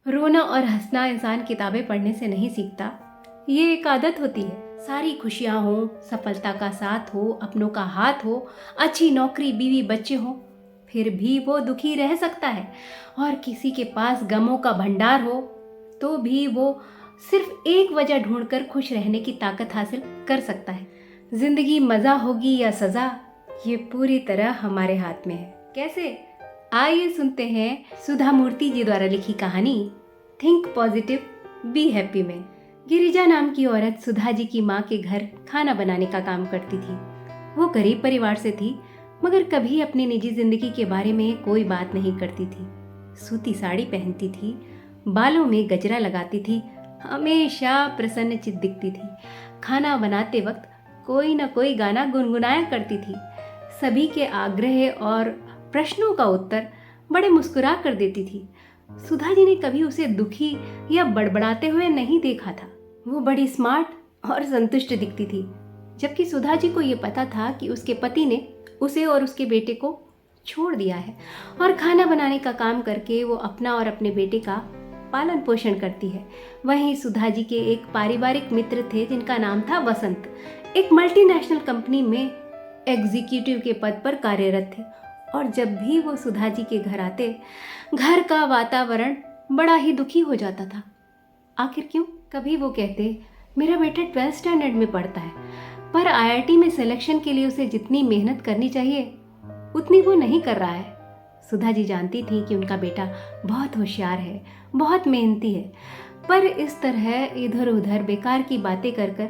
रोना और हंसना इंसान किताबें पढ़ने से नहीं सीखता, ये एक आदत होती है। सारी खुशियाँ हो, सफलता का साथ हो, अपनों का हाथ हो, अच्छी नौकरी, बीवी, बच्चे हो, फिर भी वो दुखी रह सकता है। और किसी के पास गमों का भंडार हो तो भी वो सिर्फ एक वजह ढूंढकर खुश रहने की ताकत हासिल कर सकता है। जिंदगी मजा होगी या सजा, ये पूरी तरह हमारे हाथ में है। कैसे? आइए सुनते हैं सुधा मूर्ति जी द्वारा लिखी कहानी थिंक पॉजिटिव बी हैप्पी में। गिरिजा नाम की औरत सुधा जी की माँ के घर खाना बनाने का काम करती थी। वो गरीब परिवार से थी, मगर कभी अपनी निजी जिंदगी के बारे में कोई बात नहीं करती थी। सूती साड़ी पहनती थी, बालों में गजरा लगाती थी, हमेशा प्रसन्नचित्त दिखती थी। खाना बनाते वक्त कोई न कोई गाना गुनगुनाया करती थी। सभी के आग्रह और प्रश्नों का उत्तर बड़े मुस्कुरा कर देती थी। सुधा जी ने कभी उसे दुखी या बड़बड़ाते हुए नहीं देखा था। वो बड़ी स्मार्ट और संतुष्ट दिखती थी, जबकि सुधा जी को ये पता था कि उसके पति ने उसे और उसके बेटे को छोड़ दिया है और खाना बनाने का काम करके वो अपना और अपने बेटे का पालन पोषण करती है। वहीं सुधा जी के एक पारिवारिक मित्र थे जिनका नाम था वसंत। एक मल्टीनेशनल कंपनी में एग्जीक्यूटिव के पद पर कार्यरत थे और जब भी वो सुधा जी के घर आते, घर का वातावरण बड़ा ही दुखी हो जाता था। आखिर क्यों? कभी वो कहते, मेरा बेटा 12th स्टैंडर्ड में पढ़ता है, पर आईआईटी में सिलेक्शन के लिए उसे जितनी मेहनत करनी चाहिए उतनी वो नहीं कर रहा है। सुधा जी जानती थी कि उनका बेटा बहुत होशियार है, बहुत मेहनती है, पर इस तरह इधर उधर बेकार की बातें कर कर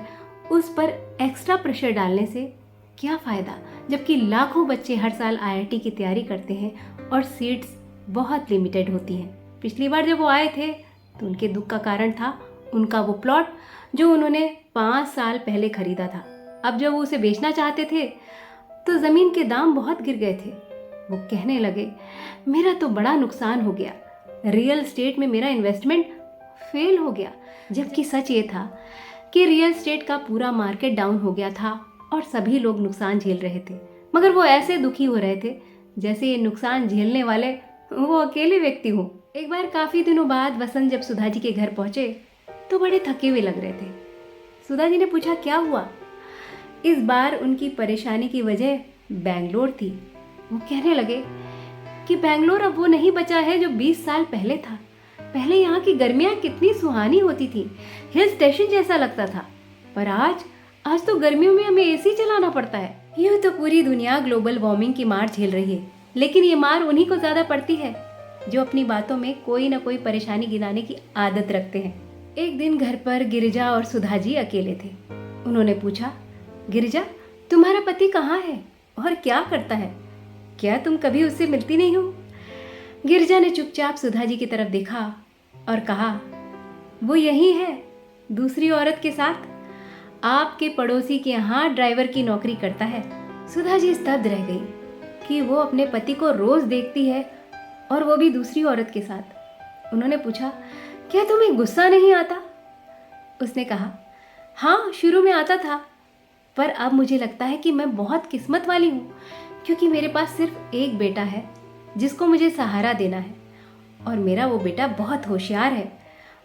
उस पर एक्स्ट्रा प्रेशर डालने से क्या फ़ायदा, जबकि लाखों बच्चे हर साल आईआईटी की तैयारी करते हैं और सीट्स बहुत लिमिटेड होती हैं। पिछली बार जब वो आए थे तो उनके दुख का कारण था उनका वो प्लॉट जो उन्होंने 5 साल पहले खरीदा था। अब जब वो उसे बेचना चाहते थे तो ज़मीन के दाम बहुत गिर गए थे। वो कहने लगे, मेरा तो बड़ा नुकसान हो गया, रियल एस्टेट में मेरा इन्वेस्टमेंट फेल हो गया। जबकि सच ये था कि रियल एस्टेट का पूरा मार्केट डाउन हो गया था और सभी लोग नुकसान झेल रहे थे, मगर वो ऐसे दुखी हो रहे थे जैसे ये नुकसान झेलने वाले वो अकेले व्यक्ति हों। एक बार काफ़ी दिनों बाद वसंत जब सुधा जी के घर पहुंचे तो बड़े थके हुए लग रहे थे। सुधा जी ने पूछा, क्या हुआ? इस बार उनकी परेशानी की वजह बेंगलोर थी। वो कहने लगे कि बेंगलोर अब वो नहीं बचा है जो 20 साल पहले था। पहले यहाँ की गर्मियाँ कितनी सुहानी होती थी, हिल स्टेशन जैसा लगता था, पर आज तो गर्मियों में हमें एसी चलाना पड़ता है। यूँ तो पूरी दुनिया ग्लोबल वार्मिंग की मार झेल रही है, लेकिन ये मार उन्हीं को ज़्यादा पड़ती है जो अपनी बातों में कोई ना कोई परेशानी गिनाने की आदत रखते हैं। एक दिन घर पर गिरिजा और सुधा जी अकेले थे। उन्होंने पूछा, गिरिजा, तुम्हारा पति कहाँ है और क्या करता है? क्या तुम कभी उससे मिलती नहीं हो? गिरिजा ने चुपचाप सुधा जी की तरफ देखा और कहा, वो यही है, दूसरी औरत के साथ, आपके पड़ोसी के यहाँ ड्राइवर की नौकरी करता है। सुधा जी स्तब्ध रह गई कि वो अपने पति को रोज देखती है और वो भी दूसरी औरत के साथ। उन्होंने पूछा, क्या तुम्हें गुस्सा नहीं आता? उसने कहा, हाँ, शुरू में आता था, पर अब मुझे लगता है कि मैं बहुत किस्मत वाली हूँ, क्योंकि मेरे पास सिर्फ एक बेटा है जिसको मुझे सहारा देना है, और मेरा वो बेटा बहुत होशियार है,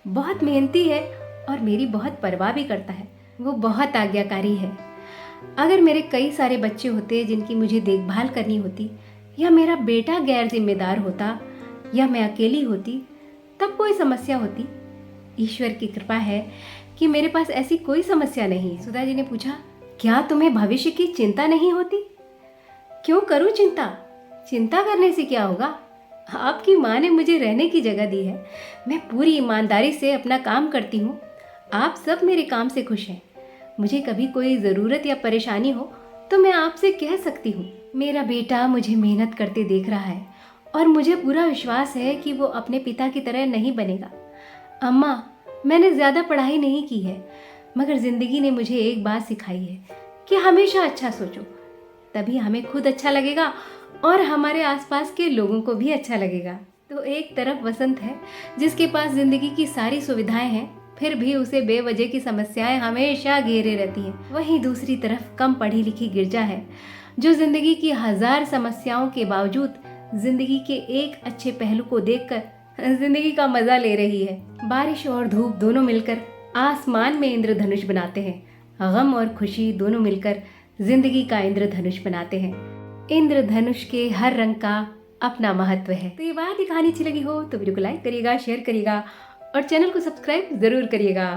बहुत मेहनती है और मेरी बहुत परवाह भी करता है। वो बहुत आज्ञाकारी है। अगर मेरे कई सारे बच्चे होते जिनकी मुझे देखभाल करनी होती, या मेरा बेटा गैर जिम्मेदार होता, या मैं अकेली होती, तब कोई समस्या होती। ईश्वर की कृपा है कि मेरे पास ऐसी कोई समस्या नहीं। सुधा जी ने पूछा, क्या तुम्हें भविष्य की चिंता नहीं होती? क्यों करूं चिंता? चिंता करने से क्या होगा? आपकी माँ ने मुझे रहने की जगह दी है, मैं पूरी ईमानदारी से अपना काम करती हूँ, आप सब मेरे काम से खुश हैं। मुझे कभी कोई ज़रूरत या परेशानी हो तो मैं आपसे कह सकती हूँ। मेरा बेटा मुझे मेहनत करते देख रहा है और मुझे पूरा विश्वास है कि वो अपने पिता की तरह नहीं बनेगा। अम्मा, मैंने ज़्यादा पढ़ाई नहीं की है, मगर ज़िंदगी ने मुझे एक बात सिखाई है कि हमेशा अच्छा सोचो, तभी हमें खुद अच्छा लगेगा और हमारे आसपास के लोगों को भी अच्छा लगेगा। तो एक तरफ वसंत है जिसके पास ज़िंदगी की सारी सुविधाएं हैं, फिर भी उसे बेवजह की समस्याएं हमेशा घेरे रहती हैं। वहीं दूसरी तरफ कम पढ़ी लिखी गिरजा है जो ज़िंदगी की 1000 समस्याओं के बावजूद ज़िंदगी के एक अच्छे पहलू को देखकर जिंदगी का मजा ले रही है। बारिश और धूप दोनों मिलकर आसमान में इंद्रधनुष बनाते हैं। गम और खुशी दोनों मिलकर जिंदगी का इंद्रधनुष बनाते हैं। इंद्रधनुष के हर रंग का अपना महत्व है। तो ये बात, ये कहानी अच्छी लगी हो तो वीडियो को लाइक करिएगा, शेयर करिएगा और चैनल को सब्सक्राइब जरूर करिएगा।